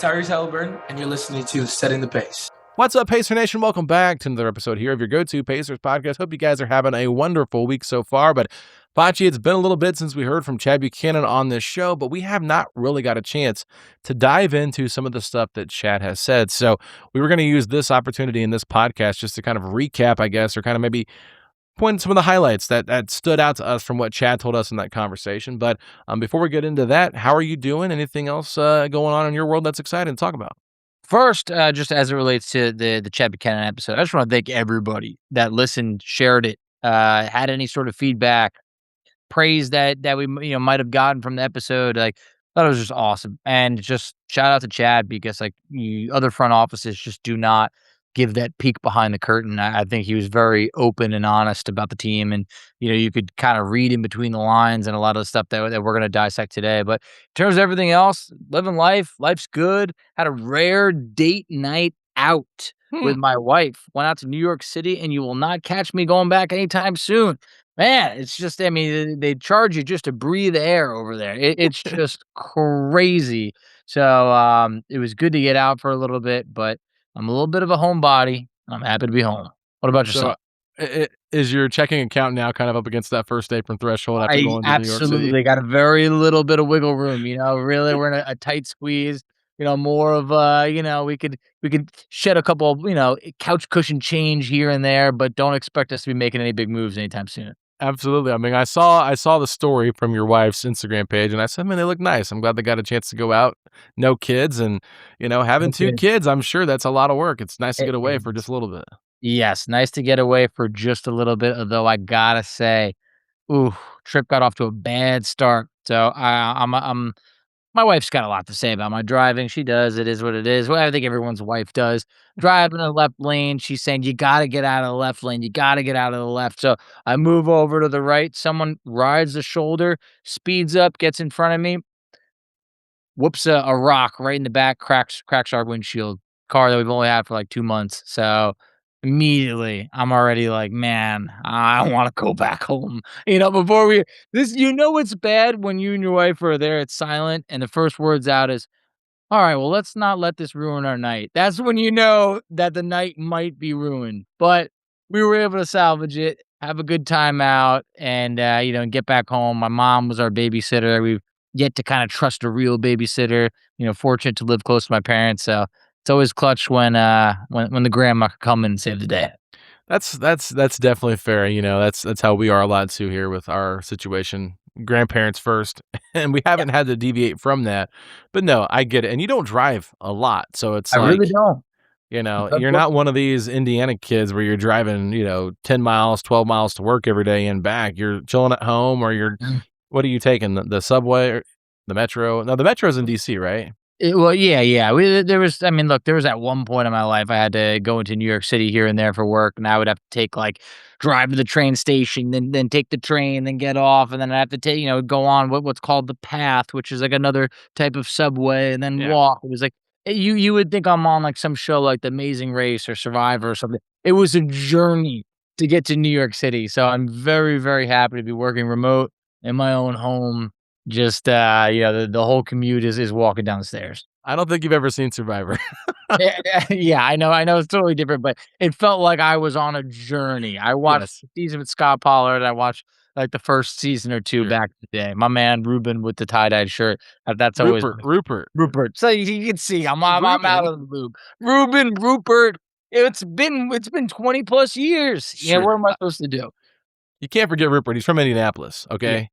Tyrese Haliburton, and you're listening to Setting the Pace. What's up, Pacer Nation? Welcome back to another episode here of your go-to Pacers podcast. Hope you guys are having a wonderful week so far. But Facci, it's been a little bit since we heard from Chad Buchanan on this show, but we have not really got a chance to dive into some of the stuff that Chad has said. So we were going to use this opportunity in this podcast just to kind of recap, I guess, or kind of maybe point some of the highlights that stood out to us from what Chad told us in that conversation. But before we get into that, how are you doing? Anything else going on in your world that's exciting to talk about? First, just as it relates to the Chad Buchanan episode, I just want to thank everybody that listened, shared it, had any sort of feedback, praise that we might have gotten from the episode. Like, thought it was just awesome, and just shout out to Chad because other front offices just do not give that peek behind the curtain. I think he was very open and honest about the team, and you could kind of read in between the lines and a lot of the stuff that we're going to dissect today. But in terms of everything else, living life's good. Had a rare date night out with my wife. Went out to New York City, and you will not catch me going back anytime soon. Man, it's just, they charge you just to breathe air over there. It's just crazy. So it was good to get out for a little bit, but I'm a little bit of a homebody. I'm happy to be home. What about yourself? So, is your checking account now kind of up against that first apron threshold after going to New York City? Absolutely got a very little bit of wiggle room. Really, we're in a tight squeeze. More of we could shed a couple of couch cushion change here and there, but don't expect us to be making any big moves anytime soon. Absolutely. I mean, I saw the story from your wife's Instagram page, and I said, man, they look nice. I'm glad they got a chance to go out, no kids, and having two kids, I'm sure that's a lot of work. It's nice to get away for just a little bit. Yes, nice to get away for just a little bit. Although I gotta say, trip got off to a bad start. So I'm my wife's got a lot to say about my driving. She does. It is what it is. Well, I think everyone's wife does. Driving in the left lane, she's saying, you got to get out of the left lane. You got to get out of the left. So I move over to the right. Someone rides the shoulder, speeds up, gets in front of me, whoops a rock right in the back, cracks our windshield. Car that we've only had for like 2 months. So immediately I'm already like, man, I want to go back home. Before it's bad when you and your wife are there, it's silent, and the first words out is, all right, well, let's not let this ruin our night. That's when you know that the night might be ruined. But we were able to salvage it, have a good time out, and get back home. My mom was our babysitter. We've yet to kind of trust a real babysitter. Fortunate to live close to my parents, so it's always clutch when the grandma could come in and save the day. That's definitely fair. That's how we are a lot too here with our situation. Grandparents first, and we haven't had to deviate from that. But no, I get it. And you don't drive a lot, so it's I really don't. You're not one of these Indiana kids where you're driving 10 miles, 12 miles to work every day and back. You're chilling at home, or what are you taking? The subway or the metro? No, the metro's in DC, right? Yeah. There was at one point in my life I had to go into New York City here and there for work, and I would have to drive to the train station, then take the train, then get off, and then I have to go on what's called the Path, which is like another type of subway, and then walk. It was like you would think I'm on like some show like The Amazing Race or Survivor or something. It was a journey to get to New York City, so I'm very, very happy to be working remote in my own home. Just the whole commute is walking down the stairs. I don't think you've ever seen Survivor. Yeah, I know it's totally different, but it felt like I was on a journey. I watched season with Scott Pollard. I watched like the first season or two back in the day. My man Ruben with the tie-dyed shirt. That's always Rupert. So you can see I'm out of the loop. Rupert. It's been 20 plus years. Sure. Yeah, what am I supposed to do? You can't forget Rupert. He's from Indianapolis. Okay. Yeah.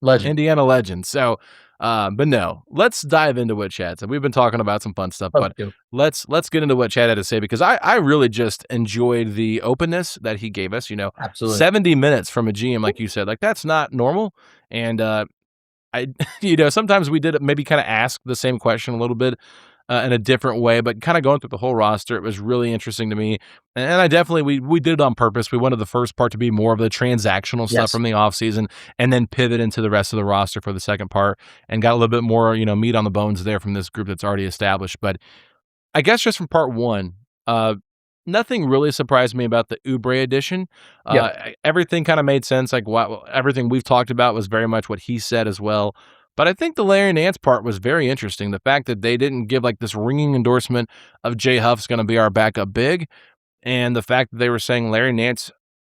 Legend. Indiana legend. So, but no, let's dive into what Chad said. We've been talking about some fun stuff, but let's get into what Chad had to say, because I really just enjoyed the openness that he gave us. Absolutely. 70 minutes from a GM, like you said, like that's not normal. And I, sometimes we did maybe kind of ask the same question a little bit in a different way, but kind of going through the whole roster, it was really interesting to me. And I definitely, we did it on purpose. We wanted the first part to be more of the transactional stuff from the offseason, and then pivot into the rest of the roster for the second part, and got a little bit more, meat on the bones there from this group that's already established. But I guess just from part one, nothing really surprised me about the Oubre edition. Everything kind of made sense. Like everything we've talked about was very much what he said as well. But I think the Larry Nance part was very interesting. The fact that they didn't give like this ringing endorsement of Jay Huff's going to be our backup big, and the fact that they were saying Larry Nance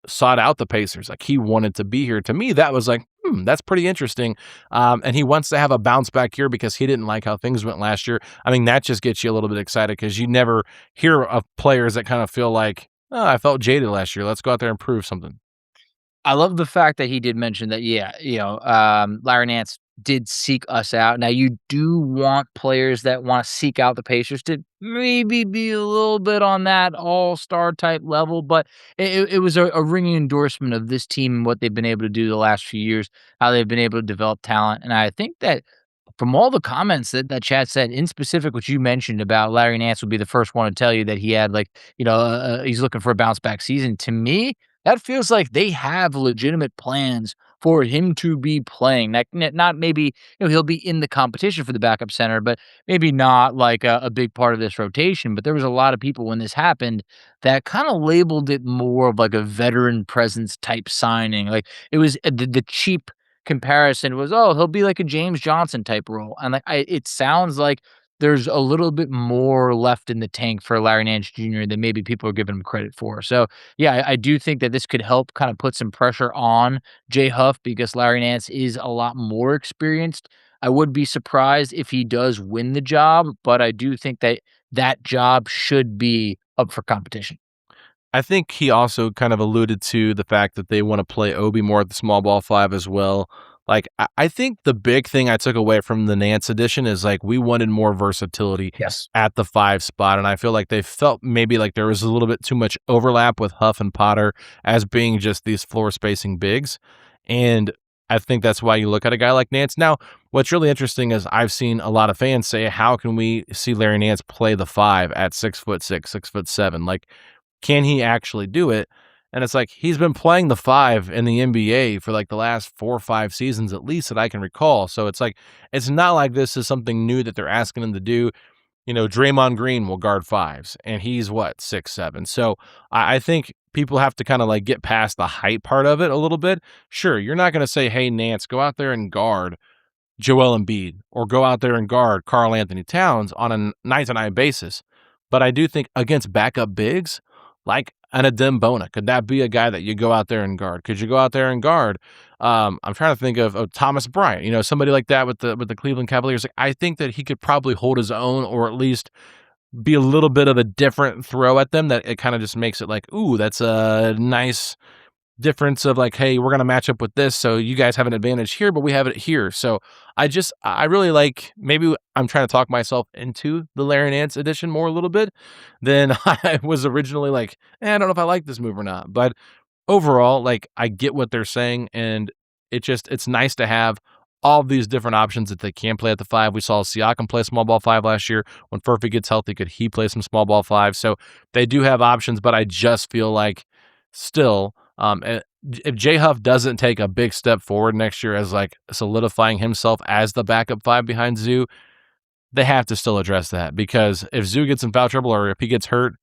sought out the Pacers, like he wanted to be here. To me, that was like, that's pretty interesting. And he wants to have a bounce back here because he didn't like how things went last year. I mean, that just gets you a little bit excited because you never hear of players that kind of feel like, oh, I felt jaded last year. Let's go out there and prove something. I love the fact that he did mention that, Larry Nance did seek us out. Now, you do want players that want to seek out the Pacers to maybe be a little bit on that all-star type level, but it was a ringing endorsement of this team and what they've been able to do the last few years, how they've been able to develop talent. And I think that from all the comments that Chad said, in specific, what you mentioned about Larry Nance would be the first one to tell you that he had he's looking for a bounce back season. To me, that feels like they have legitimate plans for him to be playing. Like not maybe he'll be in the competition for the backup center, but maybe not like a big part of this rotation. But there was a lot of people when this happened that kind of labeled it more of like a veteran presence type signing. Like it was the cheap comparison was, oh, he'll be like a James Johnson type role. And it sounds like there's a little bit more left in the tank for Larry Nance Jr. than maybe people are giving him credit for. So, yeah, I do think that this could help kind of put some pressure on Jay Huff because Larry Nance is a lot more experienced. I would be surprised if he does win the job, but I do think that that job should be up for competition. I think he also kind of alluded to the fact that they want to play Obi more at the small ball five as well. Like, I think the big thing I took away from the Nance edition is like we wanted more versatility Yes. at the 5 spot. And I feel like they felt maybe like there was a little bit too much overlap with Huff and Potter as being just these floor spacing bigs. And I think that's why you look at a guy like Nance. Now, what's really interesting is I've seen a lot of fans say, how can we see Larry Nance play the 5 at 6'6", 6'7"? Like, can he actually do it? And it's like he's been playing the 5 in the NBA for like the last 4 or 5 seasons at least that I can recall. So it's like it's not like this is something new that they're asking him to do. Draymond Green will guard 5s, and he's what, 6'7". So I think people have to kind of like get past the height part of it a little bit. Sure, you're not going to say, hey, Nance, go out there and guard Joel Embiid or go out there and guard Karl Anthony Towns on a night-to-night basis. But I do think against backup bigs, like an Adem Bona, could that be a guy that you go out there and guard? Could you go out there and guard? I'm trying to think of Thomas Bryant, somebody like that with the Cleveland Cavaliers. Like, I think that he could probably hold his own or at least be a little bit of a different throw at them that it kind of just makes it like, ooh, that's a nice difference of like, hey, we're going to match up with this. So you guys have an advantage here, but we have it here. So I really like, maybe I'm trying to talk myself into the Larry Nance edition more a little bit than I was originally like, I don't know if I like this move or not. But overall, like I get what they're saying. And it's nice to have all of these different options that they can play at the 5. We saw Siakam play small ball 5 last year. When Furphy gets healthy, could he play some small ball 5? So they do have options, but I just feel like still, if Jay Huff doesn't take a big step forward next year as like solidifying himself as the backup 5 behind Zoo, they have to still address that because if Zoo gets in foul trouble or if he gets hurt,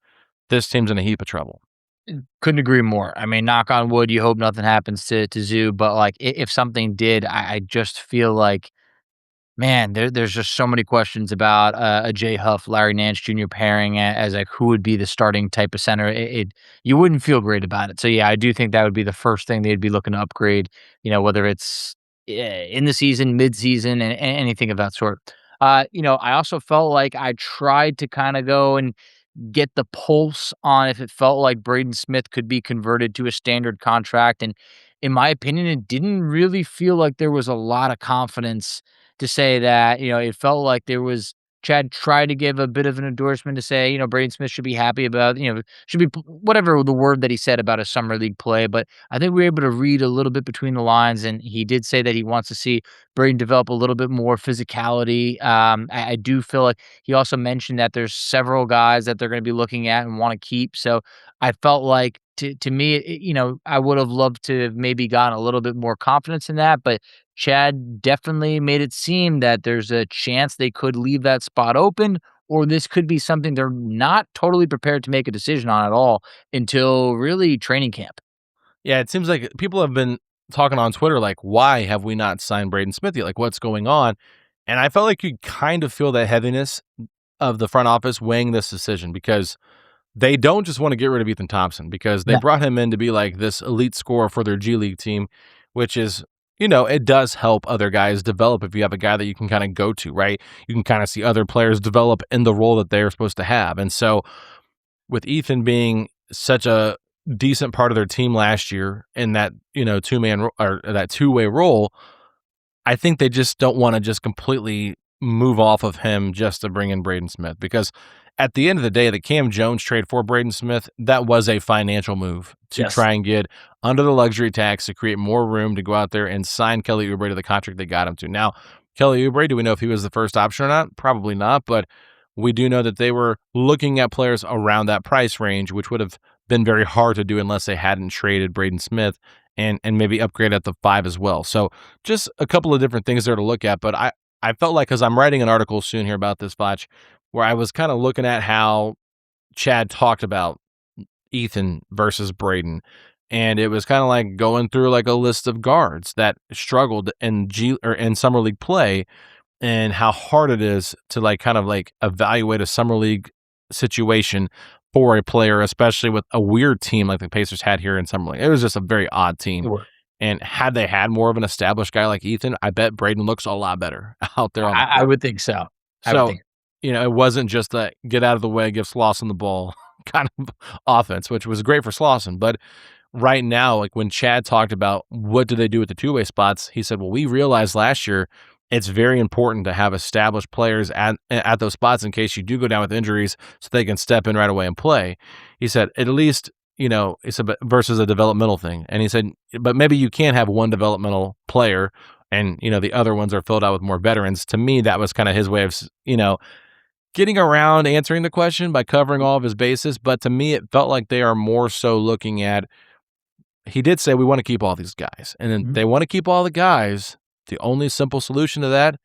this team's in a heap of trouble. Couldn't agree more. I mean, knock on wood, you hope nothing happens to Zoo, but like if something did, I just feel like, man, there's just so many questions about a Jay Huff, Larry Nance Jr. pairing as like who would be the starting type of center. You wouldn't feel great about it. So yeah, I do think that would be the first thing they'd be looking to upgrade. Whether it's in the season, mid season, and anything of that sort. I also felt like I tried to kind of go and get the pulse on if it felt like Braden Smith could be converted to a standard contract. And in my opinion, it didn't really feel like there was a lot of confidence to say that, it felt like there was Chad tried to give a bit of an endorsement to say, Braden Smith should be happy about, should be whatever the word that he said about his summer league play. But I think we were able to read a little bit between the lines. And he did say that he wants to see Braden develop a little bit more physicality. I do feel like he also mentioned that there's several guys that they're going to be looking at and want to keep. So I felt like to me, I would have loved to have maybe gotten a little bit more confidence in that, but Chad definitely made it seem that there's a chance they could leave that spot open, or this could be something they're not totally prepared to make a decision on at all until really training camp. Yeah, it seems like people have been talking on Twitter, like, why have we not signed Braden Smith yet? Like, what's going on? And I felt like you kind of feel that heaviness of the front office weighing this decision because they don't just want to get rid of Ethan Thompson because they No. brought him in to be like this elite scorer for their G League team, which is, it does help other guys develop if you have a guy that you can kind of go to, right? You can kind of see other players develop in the role that they're supposed to have. And so with Ethan being such a decent part of their team last year in that, two-man or that two-way role, I think they just don't want to just completely move off of him just to bring in Braden Smith because at the end of the day, the Cam Jones trade for Braden Smith, that was a financial move to try and get under the luxury tax to create more room to go out there and sign Kelly Oubre to the contract they got him to. Now, Kelly Oubre, do we know if he was the first option or not? Probably not, but we do know that they were looking at players around that price range, which would have been very hard to do unless they hadn't traded Braden Smith and maybe upgrade at the 5 as well. So just a couple of different things there to look at, but I felt like, because I'm writing an article soon here about this, Foch, where I was kind of looking at how Chad talked about Ethan versus Braden. And it was kind of like going through like a list of guards that struggled in in summer league play and how hard it is to like kind of like evaluate a summer league situation for a player, especially with a weird team like the Pacers had here in summer league. It was just a very odd team. Sure. And had they had more of an established guy like Ethan, I bet Braden looks a lot better out there. I would think so. It wasn't just a get out of the way, give Slauson the ball kind of offense, which was great for Slauson. But right now, like when Chad talked about what do they do with the two-way spots, he said, well, we realized last year it's very important to have established players at those spots in case you do go down with injuries so they can step in right away and play. He said, at least, it's versus a developmental thing. And he said, but maybe you can't have one developmental player and, the other ones are filled out with more veterans. To me, that was kind of his way of, getting around answering the question by covering all of his bases. But to me, it felt like they are more so looking at, he did say we want to keep all these guys. And then they want to keep all the guys. The only simple solution to that,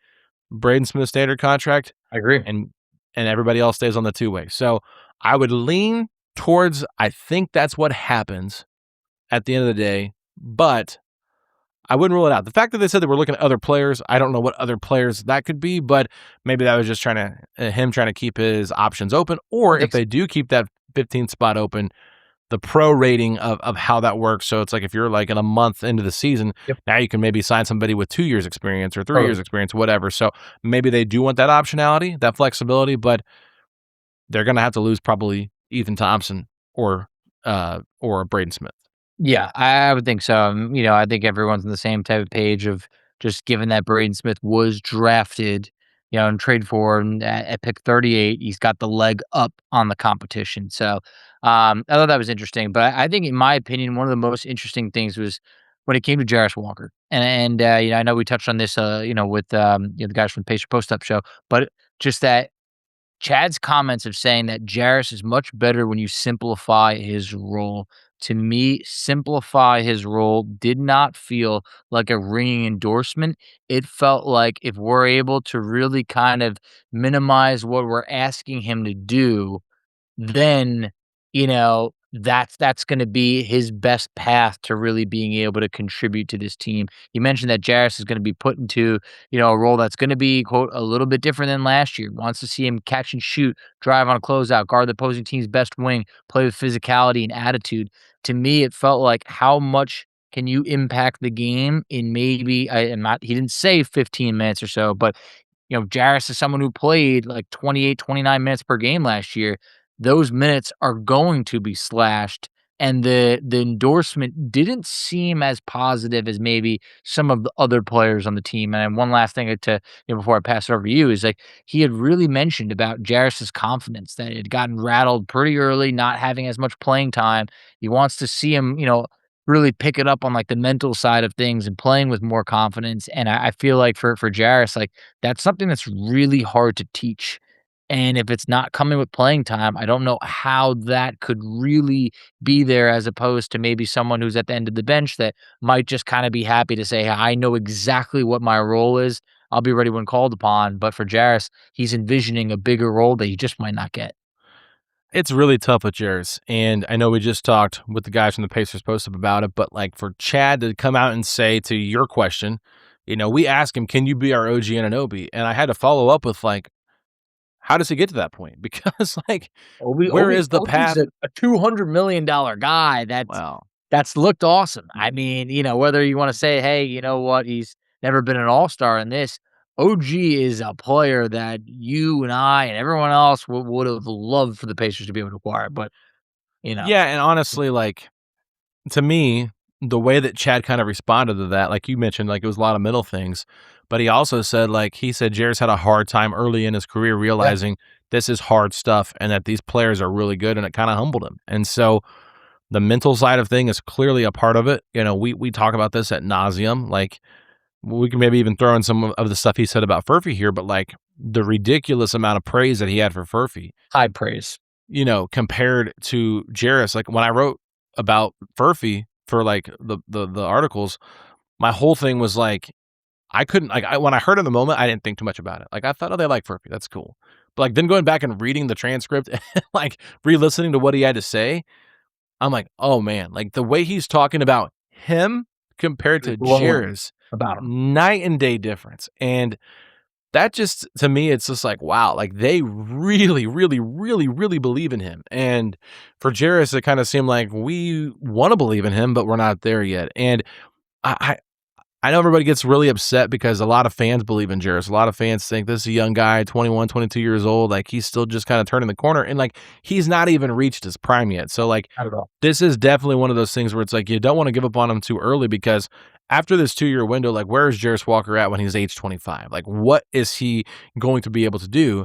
Braden Smith standard contract. I agree. And everybody else stays on the two-way. So I would lean towards, I think that's what happens at the end of the day, but I wouldn't rule it out. The fact that they said that we're looking at other players, I don't know what other players that could be, but maybe that was just him trying to keep his options open. Or if they do keep that 15th spot open, the pro rating of how that works. So it's like if you're like in a month into the season, now you can maybe sign somebody with 2 years experience or 3 years experience, whatever. So maybe they do want that optionality, that flexibility, but they're going to have to lose probably Ethan Thompson or Braden Smith. Yeah, I would think so. I think everyone's on the same type of page of just given that Braden Smith was drafted, and trade for him at pick 38, he's got the leg up on the competition. So I thought that was interesting. But I think, in my opinion, one of the most interesting things was when it came to Jarace Walker. And I know we touched on this, with the guys from the Pacer Post-Up show, but just that Chad's comments of saying that Jarace is much better when you simplify his role. To me, simplify his role did not feel like a ringing endorsement. It felt like if we're able to really kind of minimize what we're asking him to do, then, that's going to be his best path to really being able to contribute to this team. You mentioned that Jarace is going to be put into, a role that's going to be, quote, a little bit different than last year. Wants to see him catch and shoot, drive on a closeout, guard the opposing team's best wing, play with physicality and attitude. To me, it felt like how much can you impact the game in maybe, he didn't say 15 minutes or so, but, Jarace is someone who played like 28, 29 minutes per game last year. Those minutes are going to be slashed, and the endorsement didn't seem as positive as maybe some of the other players on the team. And one last thing before I pass it over to you is like he had really mentioned about Jarace's confidence that it had gotten rattled pretty early, not having as much playing time. He wants to see him, really pick it up on like the mental side of things and playing with more confidence. And I feel like for Jarace, like that's something that's really hard to teach. And if it's not coming with playing time, I don't know how that could really be there as opposed to maybe someone who's at the end of the bench that might just kind of be happy to say, hey, I know exactly what my role is. I'll be ready when called upon. But for Jarace, he's envisioning a bigger role that he just might not get. It's really tough with Jarus, and I know we just talked with the guys from the Pacers post-up about it, but, like, for Chad to come out and say to your question, we asked him, "Can you be our OG Anunoby?" And I had to follow up with, like, how does he get to that point? Because, like, where is the path? OG's a $200 million guy Wow. that's looked awesome. I mean, whether you wanna say, "Hey, you know what? He's never been an all-star in this." OG is a player that you and I and everyone else would have loved for the Pacers to be able to acquire, but, Yeah, and honestly, like, to me, the way that Chad kind of responded to that, like you mentioned, like, it was a lot of middle things, but he also said, like, Jarus had a hard time early in his career realizing this is hard stuff and that these players are really good, and it kinda humbled him. And so the mental side of thing is clearly a part of it. We talk about this at nauseum. Like, we can maybe even throw in some of the stuff he said about Furphy here, but, like, the ridiculous amount of praise that he had for Furphy, high praise. compared to Jarus. Like, when I wrote about Furphy for, like, the articles, my whole thing was, like, I couldn't, like, when I heard in the moment, I didn't think too much about it. Like, I thought, "Oh, they like Furphy. That's cool." But, like, then going back and reading the transcript and, like, re-listening to what he had to say, I'm like, "Oh, man." Like, the way he's talking about him compared to Glowing Jarus, about him. night and day difference. And that just, to me, it's just like, wow, like, they really, really, really, really believe in him. And for Jarus, it kind of seemed like we want to believe in him, but we're not there yet. And I I know everybody gets really upset because a lot of fans believe in Jarus. A lot of fans think this is a young guy, 21, 22 years old. Like, he's still just kind of turning the corner. And, like, he's not even reached his prime yet. So, like, Not at all. this is definitely one of those things where it's like you don't want to give up on him too early, because after this 2-year window, like, where is Jarus Walker at when he's age 25? Like, what is he going to be able to do?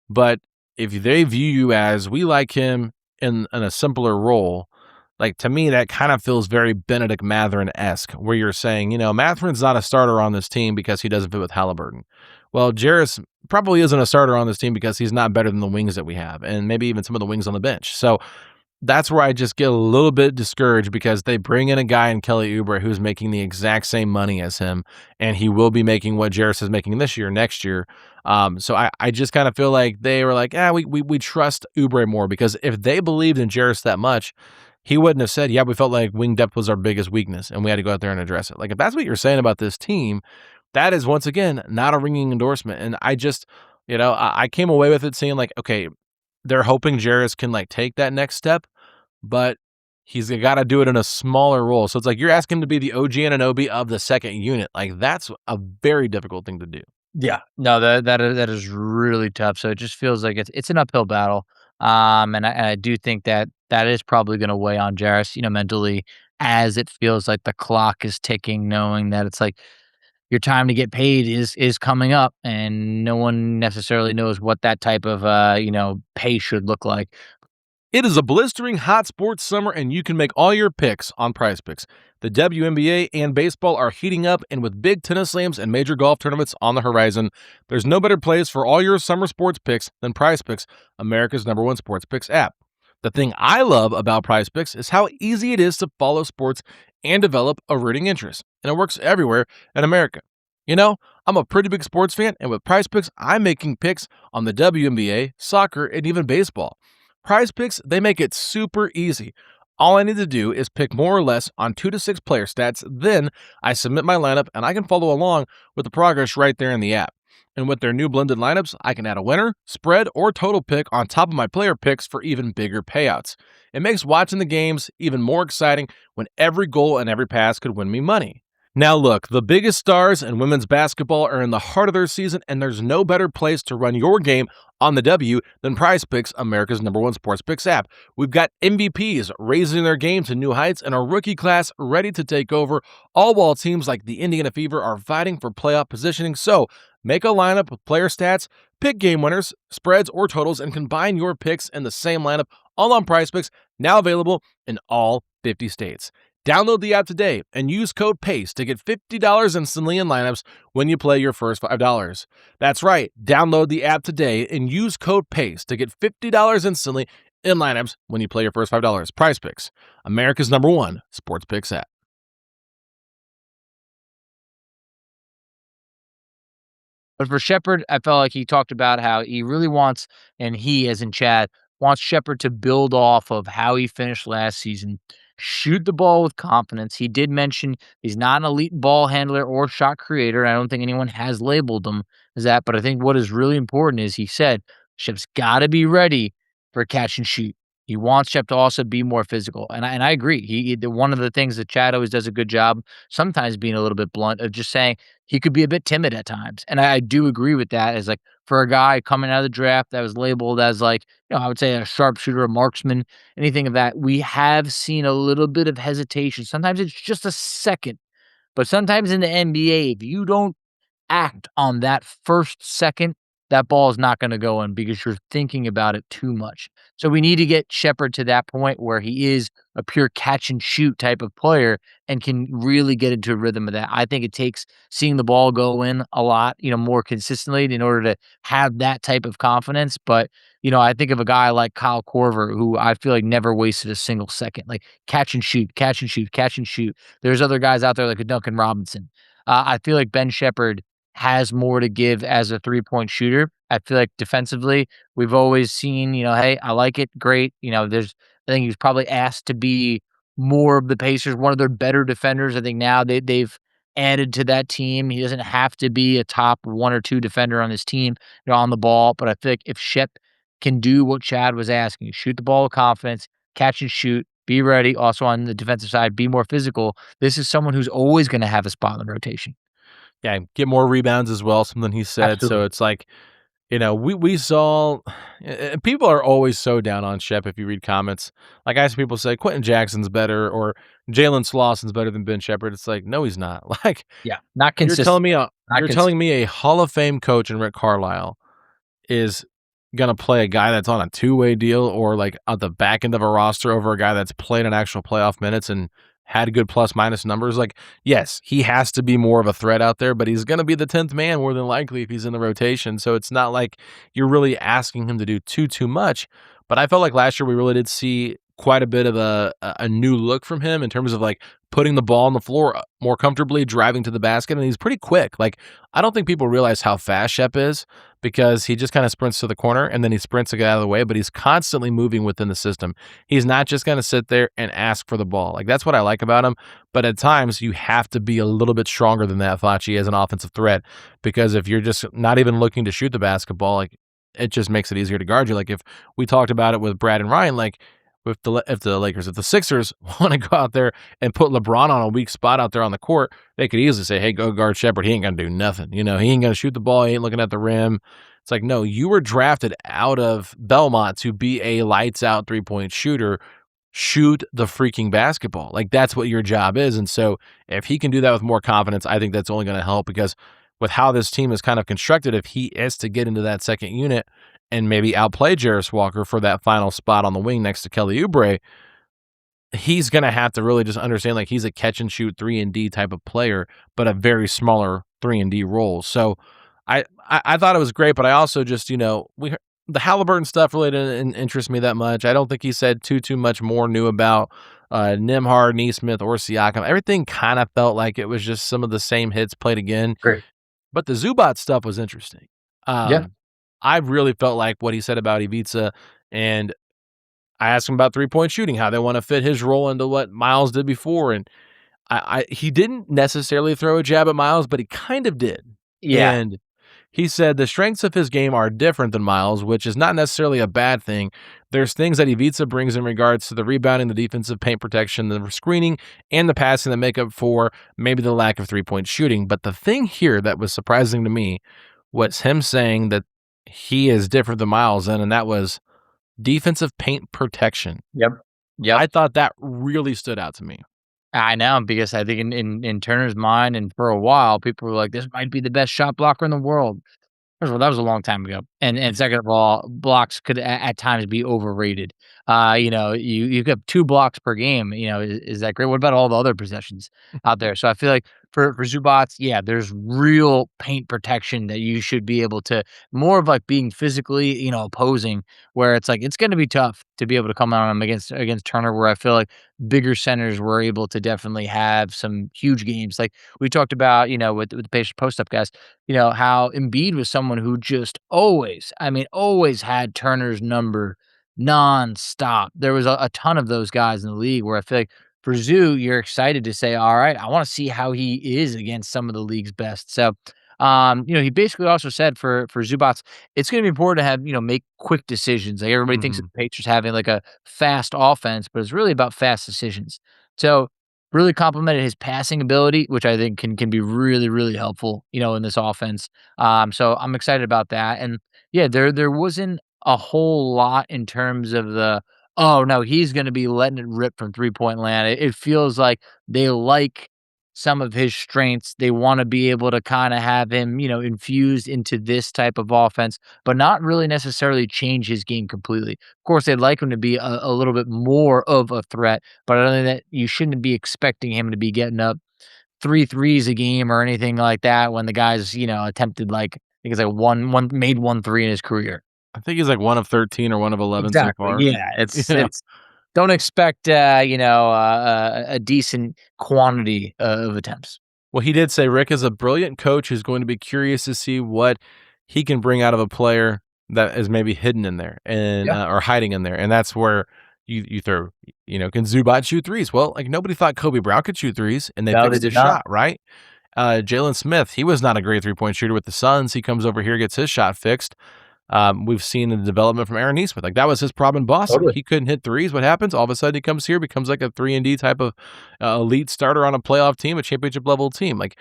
But if they view you as, we like him in a simpler role, like, to me, that kind of feels very Benedict Mathurin-esque, where you're saying, Mathurin's not a starter on this team because he doesn't fit with Haliburton. Well, Jarus probably isn't a starter on this team because he's not better than the wings that we have, and maybe even some of the wings on the bench. So that's where I just get a little bit discouraged, because they bring in a guy in Kelly Oubre who's making the exact same money as him, and he will be making what Jarus is making this year, next year. So I just kind of feel like they were like, we trust Oubre more, because if they believed in Jarus that much, he wouldn't have said, we felt like wing depth was our biggest weakness and we had to go out there and address it. Like, if that's what you're saying about this team, that is, once again, not a ringing endorsement. And I just, I came away with it saying, like, okay, they're hoping Jarus can, like, take that next step, but he's got to do it in a smaller role. So it's like you're asking him to be the OG Anunoby of the second unit. Like, that's a very difficult thing to do. Yeah. No, that is really tough. So it just feels like it's an uphill battle. And I do think that is probably going to weigh on Jarus, mentally, as it feels like the clock is ticking, knowing that it's like your time to get paid is coming up, and no one necessarily knows what that type of pay should look like. It is a blistering hot sports summer, and you can make all your picks on PrizePicks. The WNBA and baseball are heating up, and with big tennis slams and major golf tournaments on the horizon, there's no better place for all your summer sports picks than PrizePicks, America's #1 sports picks app. The thing I love about PrizePicks is how easy it is to follow sports and develop a rooting interest, and it works everywhere in America. I'm a pretty big sports fan, and with PrizePicks, I'm making picks on the WNBA, soccer, and even baseball. PrizePicks, they make it super easy. All I need to do is pick more or less on 2 to 6 player stats. Then I submit my lineup, and I can follow along with the progress right there in the app. And with their new blended lineups, I can add a winner, spread, or total pick on top of my player picks for even bigger payouts. It makes watching the games even more exciting when every goal and every pass could win me money. Now look, the biggest stars in women's basketball are in the heart of their season, and there's no better place to run your game on the W than PrizePicks, America's #1 sports picks app. We've got MVPs raising their game to new heights, and a rookie class ready to take over, all while teams like the Indiana Fever are fighting for playoff positioning. So make a lineup with player stats, pick game winners, spreads, or totals, and combine your picks in the same lineup, all on PrizePicks, now available in all 50 states. Download the app today and use code PACE to get $50 instantly in lineups when you play your first $5. That's right, download the app today and use code PACE to get $50 instantly in lineups when you play your first $5. PrizePicks, America's #1 sports picks app. But for Shepard, I felt like he talked about how he really wants, and he, as in Chad, wants Shepard to build off of how he finished last season, shoot the ball with confidence. He did mention he's not an elite ball handler or shot creator. I don't think anyone has labeled him as that, but I think what is really important is he said Shep's got to be ready for catch and shoot. He wants Shep to also be more physical, and I agree. One of the things that Chad always does a good job, sometimes being a little bit blunt, of just saying he could be a bit timid at times, and I do agree with that. As like for a guy coming out of the draft that was labeled as like I would say a sharpshooter, a marksman, anything of that, we have seen a little bit of hesitation. Sometimes it's just a second, but sometimes in the NBA, if you don't act on that first second, that ball is not going to go in because you're thinking about it too much. So we need to get Shepard to that point where he is a pure catch and shoot type of player and can really get into a rhythm of that. I think it takes seeing the ball go in a lot, more consistently in order to have that type of confidence. But, I think of a guy like Kyle Korver, who I feel like never wasted a single second, like catch and shoot, catch and shoot, catch and shoot. There's other guys out there like a Duncan Robinson. I feel like Ben Shepard has more to give as a three-point shooter. I feel like defensively, we've always seen, hey, I like it, great. I think he was probably asked to be more of the Pacers, one of their better defenders. I think now they've added to that team. He doesn't have to be a top one or two defender on this team, on the ball. But I feel like if Shep can do what Chad was asking, shoot the ball with confidence, catch and shoot, be ready. Also on the defensive side, be more physical. This is someone who's always going to have a spot in the rotation. Yeah, get more rebounds as well, something he said. Absolutely. So it's like, we saw people are always so down on Shep if you read comments. Like I see people say Quentin Jackson's better or Jalen Slawson's better than Ben Shepard. It's like, no, he's not. Like, yeah, not consistent. You're telling me a Hall of Fame coach in Rick Carlisle is gonna play a guy that's on a two-way deal or like at the back end of a roster over a guy that's played an actual playoff minutes and had good plus minus numbers. Like, yes, he has to be more of a threat out there, but he's going to be the 10th man more than likely if he's in the rotation. So it's not like you're really asking him to do too much. But I felt like last year we really did see quite a bit of a new look from him in terms of like putting the ball on the floor more comfortably, driving to the basket, and he's pretty quick. Like, I don't think people realize how fast Shep is because he just kind of sprints to the corner and then he sprints to get out of the way, but he's constantly moving within the system. He's not just going to sit there and ask for the ball. Like, that's what I like about him, but at times you have to be a little bit stronger than that, Facci, as an offensive threat, because if you're just not even looking to shoot the basketball, like, it just makes it easier to guard you. Like, if we talked about it with Brad and Ryan, like, if the Sixers want to go out there and put LeBron on a weak spot out there on the court, they could easily say, hey, go guard Shepard. He ain't going to do nothing. He ain't going to shoot the ball. He ain't looking at the rim. It's like, no, you were drafted out of Belmont to be a lights out 3-point shooter. Shoot the freaking basketball. Like, that's what your job is. And so if he can do that with more confidence, I think that's only going to help, because with how this team is kind of constructed, if he is to get into that second unit and maybe outplay Jarace Walker for that final spot on the wing next to Kelly Oubre, he's going to have to really just understand, like, he's a catch and shoot 3-and-D type of player, but a very smaller 3-and-D role. So I thought it was great, but I also just, the Haliburton stuff really didn't interest me that much. I don't think he said too much more new about Nembhard, Nesmith, or Siakam. Everything kind of felt like it was just some of the same hits played again. Great. But the Zubac stuff was interesting. Yeah. I really felt like what he said about Ivica, and I asked him about 3-point shooting, how they want to fit his role into what Miles did before, and he didn't necessarily throw a jab at Miles, but he kind of did. Yeah. And he said the strengths of his game are different than Miles, which is not necessarily a bad thing. There's things that Ivica brings in regards to the rebounding, the defensive paint protection, the screening, and the passing that make up for maybe the lack of 3-point shooting. But the thing here that was surprising to me was him saying that he is different than Miles, and that was defensive paint protection. Yep. I thought that really stood out to me. I know, because I think in Turner's mind, and for a while, people were like, this might be the best shot blocker in the world. First of all, that was a long time ago. And second of all, blocks could at times be overrated. You have 2 blocks per game. Is that great? What about all the other possessions out there? So I feel like for Zubac, yeah, there's real paint protection that you should be able to, more of like being physically, opposing, where it's like it's going to be tough to be able to come out on him against Turner, where I feel like bigger centers were able to definitely have some huge games. Like we talked about, with the Pacers post-up guys, how Embiid was someone who just always had Turner's number nonstop. There was a ton of those guys in the league where I feel like for Zoo, you're excited to say, all right, I want to see how he is against some of the league's best. So, he basically also said for Zubac, it's going to be important to have, make quick decisions. Like everybody thinks of Mhm. the Patriots having like a fast offense, but it's really about fast decisions. So really complimented his passing ability, which I think can be really, really helpful, in this offense. So I'm excited about that. And yeah, there wasn't a whole lot in terms of the, oh no, he's gonna be letting it rip from 3-point land. It feels like they like some of his strengths. They want to be able to kind of have him, infused into this type of offense, but not really necessarily change his game completely. Of course, they'd like him to be a little bit more of a threat, but I don't think that you shouldn't be expecting him to be getting up three threes a game or anything like that when the guy's, attempted like I think it's like one made 1 3 in his career. I think he's like 1 of 13 or 1 of 11 so Exactly. far. Yeah, You it's know? it's don't expect a decent quantity of attempts. Well, he did say Rick is a brilliant coach who's going to be curious to see what he can bring out of a player that is maybe hidden in there and Yeah. or hiding in there, and that's where you throw, can Zubac shoot threes? Well, like nobody thought Kobe Brown could shoot threes, and they No, they fixed his did not. shot, right? Jalen Smith, he was not a great 3-point shooter with the Suns. He comes over here, gets his shot fixed. We've seen the development from Aaron Nesmith. Like that was his problem in Boston. Totally. He couldn't hit threes. What happens? All of a sudden, he comes here, becomes like a 3-and-D type of elite starter on a playoff team, a championship level team. Like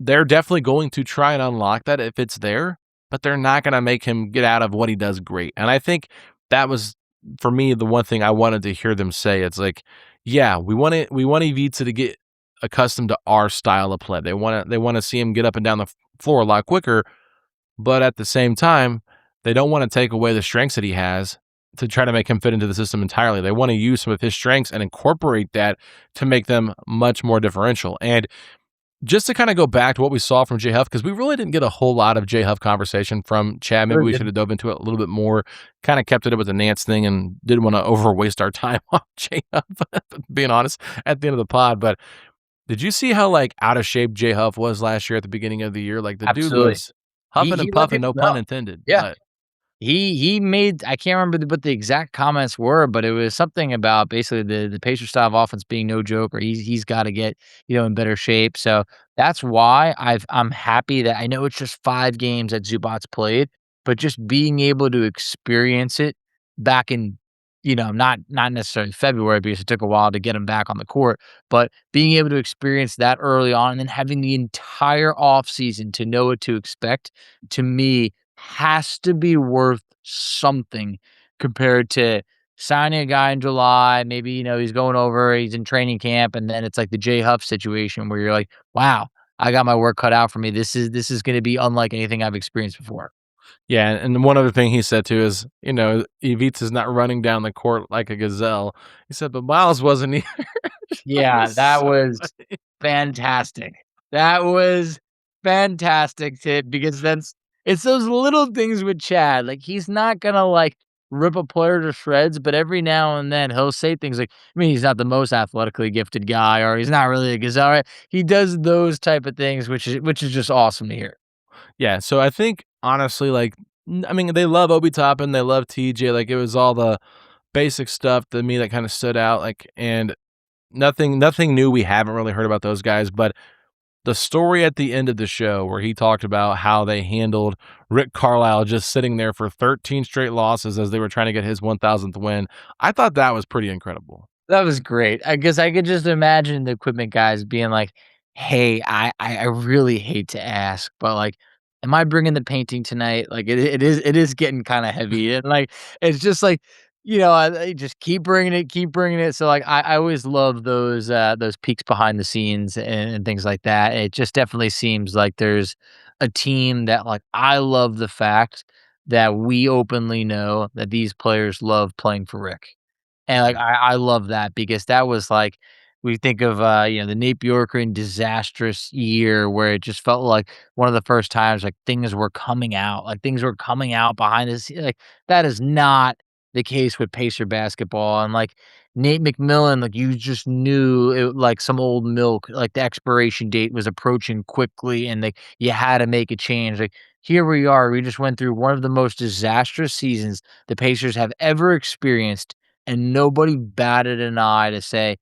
they're definitely going to try and unlock that if it's there, but they're not going to make him get out of what he does great. And I think that was for me the one thing I wanted to hear them say. It's like, yeah, we want Ivica to get accustomed to our style of play. They want to see him get up and down the floor a lot quicker, but at the same time, they don't want to take away the strengths that he has to try to make him fit into the system entirely. They want to use some of his strengths and incorporate that to make them much more differential. And just to kind of go back to what we saw from J Huff, because we really didn't get a whole lot of J Huff conversation from Chad. Maybe Really we should didn't. have dove into it a little bit more, kind of kept it with the Nance thing and didn't want to over waste our time on J Huff, being honest, at the end of the pod. But did you see how like out of shape J Huff was last year at the beginning of the year? Like the dude Absolutely. was He huffing and he let puffing, people no pun know. intended. Yeah. But He made I can't remember what the exact comments were, but it was something about basically the Pacer style of offense being no joke, or he's got to get in better shape. So that's why I'm happy that I know it's just 5 games that Zubac's played, but just being able to experience it back in not necessarily February because it took a while to get him back on the court, but being able to experience that early on and then having the entire off season to know what to expect to me has to be worth something compared to signing a guy in July. Maybe, he's going over, he's in training camp, and then it's like the Jay Huff situation where you're like, wow, I got my work cut out for me. This is going to be unlike anything I've experienced before. yeah, and one other thing he said too is, Ivica's not running down the court like a gazelle. He said, but Miles wasn't either. That Yeah, was that so was funny. fantastic. That was fantastic, Tip, because it's those little things with Chad. Like he's not gonna like rip a player to shreds, but every now and then he'll say things like, I mean, he's not the most athletically gifted guy, or he's not really a gazelle. Right? He does those type of things, which is just awesome to hear. Yeah, so I think honestly, like, I mean, they love Obi Toppin, they love TJ. Like, it was all the basic stuff to me that kind of stood out. Like, and nothing new we haven't really heard about those guys. But the story at the end of the show where he talked about how they handled Rick Carlisle just sitting there for 13 straight losses as they were trying to get his 1,000th win, I thought that was pretty incredible. That was great. I guess I could just imagine the equipment guys being like, "Hey, I really hate to ask, but like, am I bringing the painting tonight? Like, it is getting kind of heavy, and like, it's just like, I just keep bringing it." So like, I always love those peeks behind the scenes and things like that. It just definitely seems like there's a team that like I love the fact that we openly know that these players love playing for Rick. And, like, I love that because that was, like we think of, the Nate Bjorkgren disastrous year where it just felt like one of the first times, like, things were coming out, like, things were coming out behind the like, that is not the case with Pacer basketball, and, like, Nate McMillan, like you just knew it like some old milk, like the expiration date was approaching quickly and like you had to make a change. Like here we are, we just went through one of the most disastrous seasons the Pacers have ever experienced, and nobody batted an eye to say,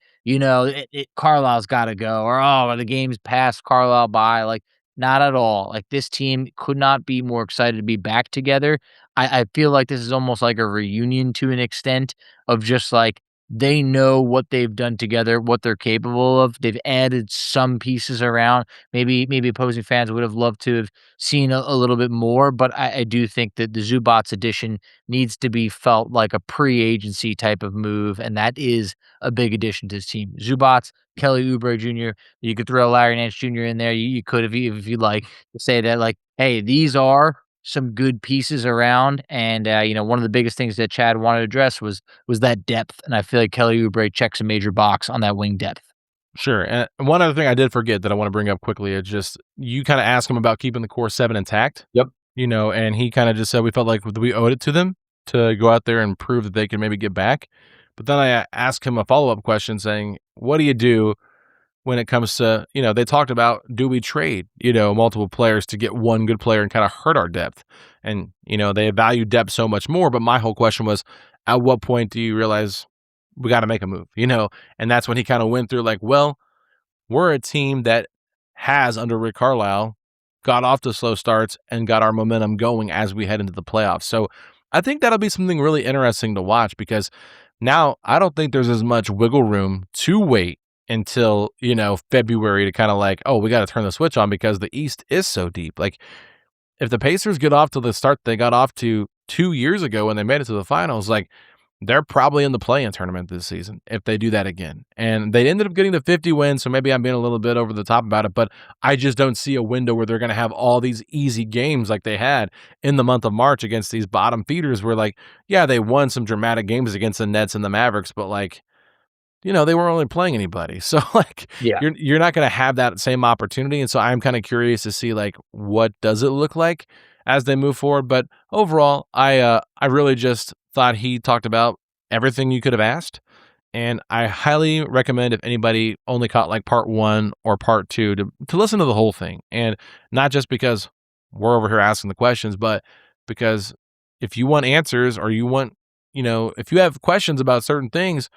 Carlisle's got to go, or oh, the game's passed Carlisle by. Like not at all. Like this team could not be more excited to be back together. I feel like this is almost like a reunion to an extent of just like they know what they've done together, what they're capable of. They've added some pieces around. Maybe opposing fans would have loved to have seen a little bit more, but I do think that the Zubac addition needs to be felt like a pre-agency type of move, and that is a big addition to this team. Zubac, Kelly Oubre Jr. You could throw Larry Nance Jr. in there. You could if you like to say that like, hey, these are some good pieces around, and one of the biggest things that Chad wanted to address was that depth, and I feel like Kelly Oubre checks a major box on that wing depth. Sure. And one other thing I did forget that I want to bring up quickly is just you kind of asked him about keeping the core 7 intact. Yep. And he kind of just said we felt like we owed it to them to go out there and prove that they can maybe get back. But then I asked him a follow-up question saying, what do you do when it comes to, they talked about, do we trade, multiple players to get one good player and kind of hurt our depth? And, they value depth so much more. But my whole question was, at what point do you realize we got to make a move, And that's when he kind of went through like, well, we're a team that has, under Rick Carlisle, got off to slow starts and got our momentum going as we head into the playoffs. So I think that'll be something really interesting to watch because now I don't think there's as much wiggle room to wait until, February to kind of like, oh, we got to turn the switch on because the East is so deep. Like if the Pacers get off to the start they got off to 2 years ago when they made it to the finals, like they're probably in the play-in tournament this season if they do that again. And they ended up getting the 50 wins, so maybe I'm being a little bit over the top about it, but I just don't see a window where they're going to have all these easy games like they had in the month of March against these bottom feeders where, like, yeah, they won some dramatic games against the Nets and the Mavericks, but, like, they weren't really playing anybody. So, like, Yeah. you're not going to have that same opportunity, and so I'm kind of curious to see, like, what does it look like as they move forward. But overall, I really just thought he talked about everything you could have asked, and I highly recommend if anybody only caught like part 1 or part 2 to listen to the whole thing, and not just because we're over here asking the questions, but because if you want answers or you want, if you have questions about certain things,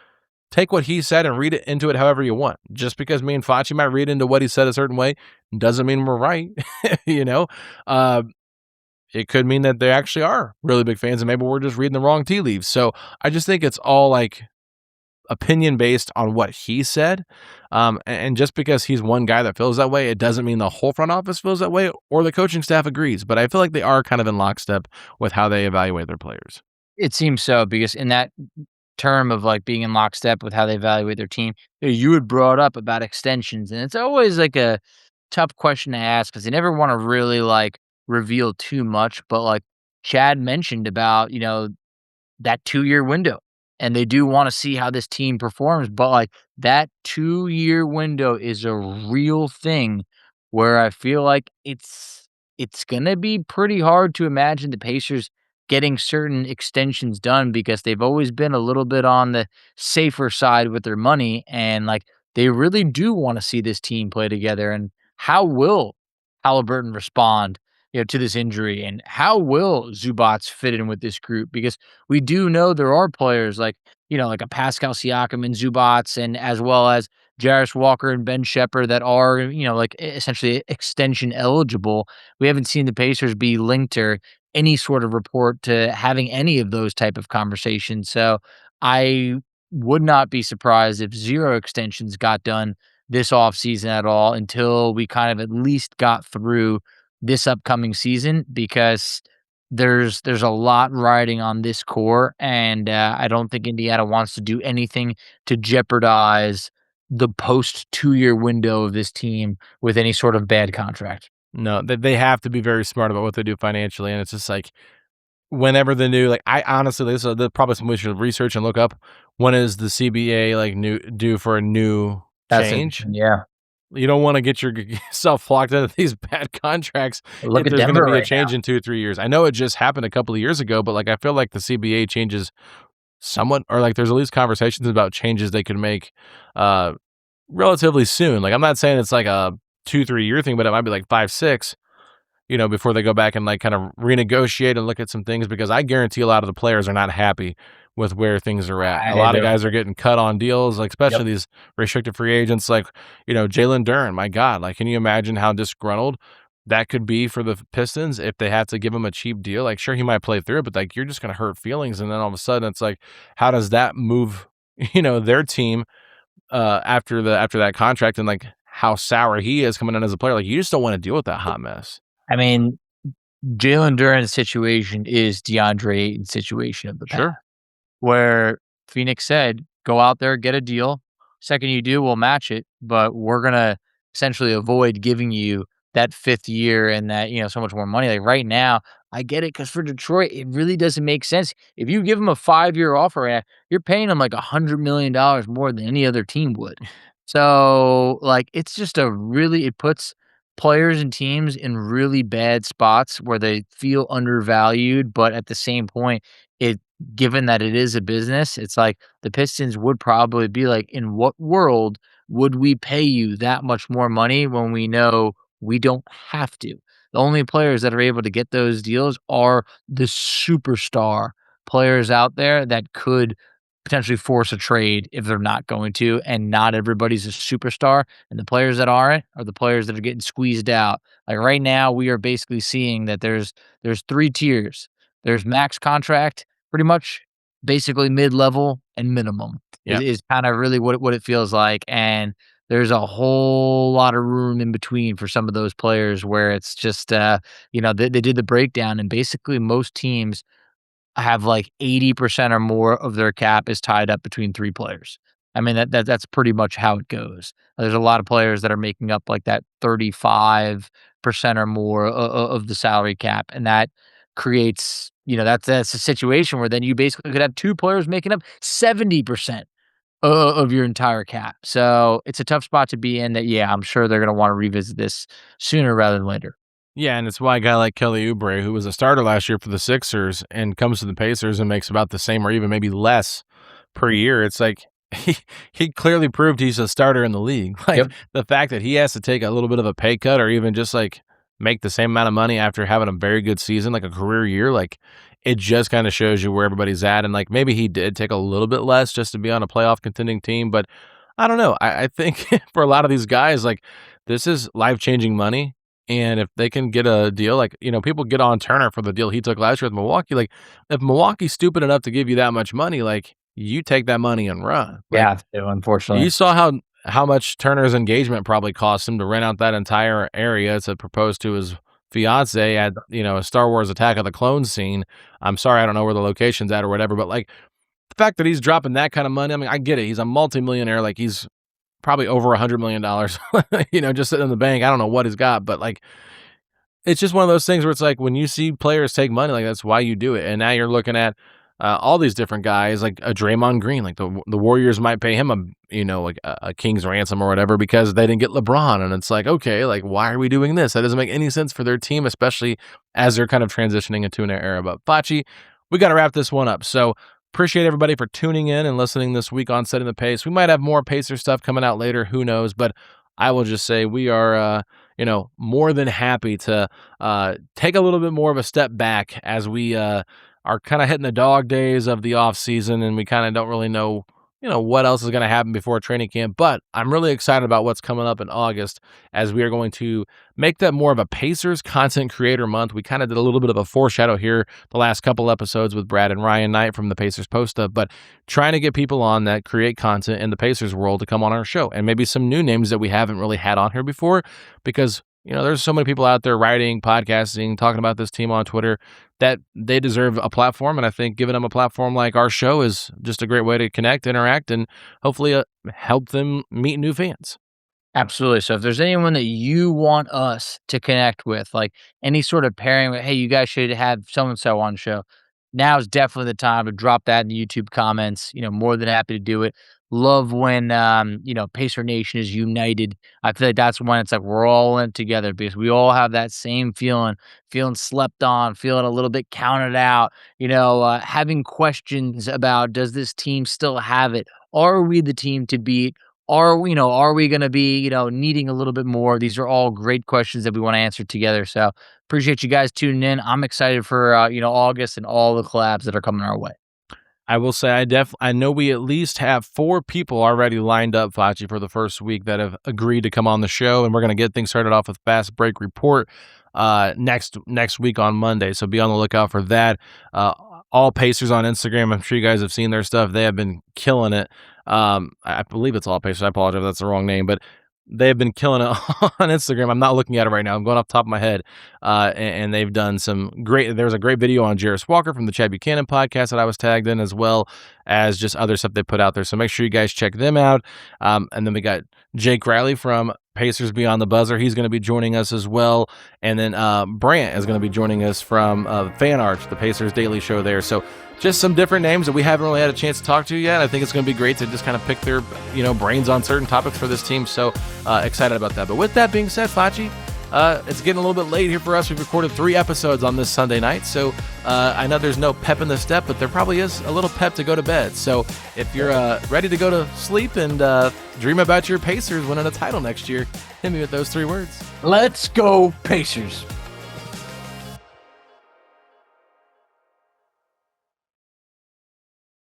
take what he said and read it into it however you want. Just because me and Facci might read into what he said a certain way doesn't mean we're right, It could mean that they actually are really big fans and maybe we're just reading the wrong tea leaves. So I just think it's all like opinion based on what he said. And just because he's one guy that feels that way, it doesn't mean the whole front office feels that way or the coaching staff agrees. But I feel like they are kind of in lockstep with how they evaluate their players. It seems so because in that term of like being in lockstep with how they evaluate their team, you had brought up about extensions, and it's always like a tough question to ask because they never want to really like reveal too much. But like Chad mentioned about, that 2-year window, and they do want to see how this team performs. But like that 2-year window is a real thing where I feel like it's gonna be pretty hard to imagine the Pacers getting certain extensions done because they've always been a little bit on the safer side with their money, and like they really do want to see this team play together. And how will Haliburton respond, to this injury, and how will Zubac fit in with this group? Because we do know there are players like, like a Pascal Siakam and Zubac, and as well as Jarace Walker and Ben Shepard that are, like essentially extension eligible. We haven't seen the Pacers be linked or any sort of report to having any of those type of conversations. So I would not be surprised if 0 extensions got done this offseason at all until we kind of at least got through this upcoming season, because there's a lot riding on this core, and I don't think Indiana wants to do anything to jeopardize the post 2-year window of this team with any sort of bad contract. No, they have to be very smart about what they do financially, and it's just like whenever the new, like, I honestly, this is probably some we should research and look up. When is the CBA like due for a new change? Yeah. You don't want to get yourself locked into these bad contracts. Look if at there's going Denver to be a right change now. in 2 or 3 years. I know it just happened a couple of years ago, but like I feel like the CBA changes somewhat, or like there's at least conversations about changes they could make relatively soon. Like I'm not saying it's like a 2-3 year thing, but it might be like 5-6, before they go back and like kind of renegotiate and look at some things, because I guarantee a lot of the players are not happy with where things are at. A lot of guys are getting cut on deals, like especially these restricted free agents, like, Jalen Duren. My God, like, can you imagine how disgruntled that could be for the Pistons if they have to give him a cheap deal? Like, sure, he might play through it, but like, you're just going to hurt feelings. And then all of a sudden it's like, how does that move, their team after that contract, and like how sour he is coming in as a player? Like, you just don't want to deal with that hot mess. I mean, Jalen Duren's situation is DeAndre Ayton's situation of the past, where Phoenix said, go out there, get a deal. Second you do, we'll match it, but we're going to essentially avoid giving you that 5th year and that, so much more money. Like right now, I get it, because for Detroit, it really doesn't make sense. If you give them a 5-year offer, you're paying them like $100 million more than any other team would. So, like, it's just it puts players and teams in really bad spots where they feel undervalued, but at the same point, given that it is a business, it's like the Pistons would probably be like, in what world would we pay you that much more money when we know we don't have to? The only players that are able to get those deals are the superstar players out there that could potentially force a trade if they're not going to, and not everybody's a superstar. And the players that aren't are the players that are getting squeezed out. Like right now, we are basically seeing that there's 3 tiers. There's max contract, pretty much basically mid-level, and minimum is kind of really what it feels like. And there's a whole lot of room in between for some of those players where it's just, they did the breakdown, and basically most teams have like 80% or more of their cap is tied up between 3 players. I mean, that's pretty much how it goes. There's a lot of players that are making up like that 35% or more of the salary cap, and that creates, that's a situation where then you basically could have 2 players making up 70% of your entire cap. So it's a tough spot to be in. I'm sure they're going to want to revisit this sooner rather than later. Yeah, and it's why a guy like Kelly Oubre, who was a starter last year for the Sixers and comes to the Pacers and makes about the same or even maybe less per year, it's like he clearly proved he's a starter in the league. Like the fact that he has to take a little bit of a pay cut or even just like make the same amount of money after having a very good season, like a career year, like it just kind of shows you where everybody's at. And like maybe he did take a little bit less just to be on a playoff contending team, but I don't know. I think for a lot of these guys, like this is life-changing money. And if they can get a deal, like, people get on Turner for the deal he took last year with Milwaukee. Like, if Milwaukee's stupid enough to give you that much money, like, you take that money and run. Like, unfortunately. You saw how much Turner's engagement probably cost him to rent out that entire area to propose to his fiance at, a Star Wars Attack of the Clones scene. I'm sorry, I don't know where the location's at or whatever, but like, the fact that he's dropping that kind of money, I mean, I get it. He's a multimillionaire. Like, he's probably over $100 million, just sitting in the bank. I don't know what he's got, but like, it's just one of those things where it's like when you see players take money, like that's why you do it. And now you're looking at all these different guys, like a Draymond Green, like the Warriors might pay him a king's ransom or whatever because they didn't get LeBron. And it's like, okay, like why are we doing this? That doesn't make any sense for their team, especially as they're kind of transitioning into an era. But Facci, we got to wrap this one up. So appreciate everybody for tuning in and listening this week on Setting the Pace. We might have more Pacer stuff coming out later. Who knows? But I will just say we are, more than happy to take a little bit more of a step back as we are kind of hitting the dog days of the off season, and we kind of don't really know what else is going to happen before training camp. But I'm really excited about what's coming up in August, as we are going to make that more of a Pacers content creator month. We kind of did a little bit of a foreshadow here the last couple episodes with Brad and Ryan Knight from the Pacers Post Up, but trying to get people on that create content in the Pacers world to come on our show, and maybe some new names that we haven't really had on here before, because there's so many people out there writing, podcasting, talking about this team on Twitter that they deserve a platform. And I think giving them a platform like our show is just a great way to connect, interact, and hopefully help them meet new fans. Absolutely. So if there's anyone that you want us to connect with, like any sort of pairing, hey, you guys should have so-and-so on the show, now is definitely the time to drop that in the YouTube comments. More than happy to do it. Love when, Pacer Nation is united. I feel like that's when it's like we're all in it together because we all have that same feeling slept on, feeling a little bit counted out, having questions about does this team still have it? Are we the team to beat? Are we going to be, needing a little bit more? These are all great questions that we want to answer together. So appreciate you guys tuning in. I'm excited for, August and all the collabs that are coming our way. I will say I know we at least have 4 people already lined up, Facci, for the first week that have agreed to come on the show, and we're going to get things started off with Fast Break Report next week on Monday. So be on the lookout for that. All Pacers on Instagram. I'm sure you guys have seen their stuff. They have been killing it. I believe it's All Pacers. I apologize if that's the wrong name, but they have been killing it on Instagram. I'm not looking at it right now. I'm going off the top of my head. And they've done some great. There was a great video on Jarace Walker from the Chad Buchanan podcast that I was tagged in, as well as just other stuff they put out there. So make sure you guys check them out. And then we got Jake Riley from Pacers Beyond the Buzzer. He's going to be joining us as well. And then Brant is going to be joining us from Fan Arch, the Pacers Daily Show there. So just some different names that we haven't really had a chance to talk to yet. I think it's going to be great to just kind of pick their brains on certain topics for this team. So excited about that. But with that being said, Facci, it's getting a little bit late here for us. We've recorded 3 episodes on this Sunday night. So I know there's no pep in the step, but there probably is a little pep to go to bed. So if you're ready to go to sleep and dream about your Pacers winning a title next year, hit me with those 3 words. Let's go Pacers.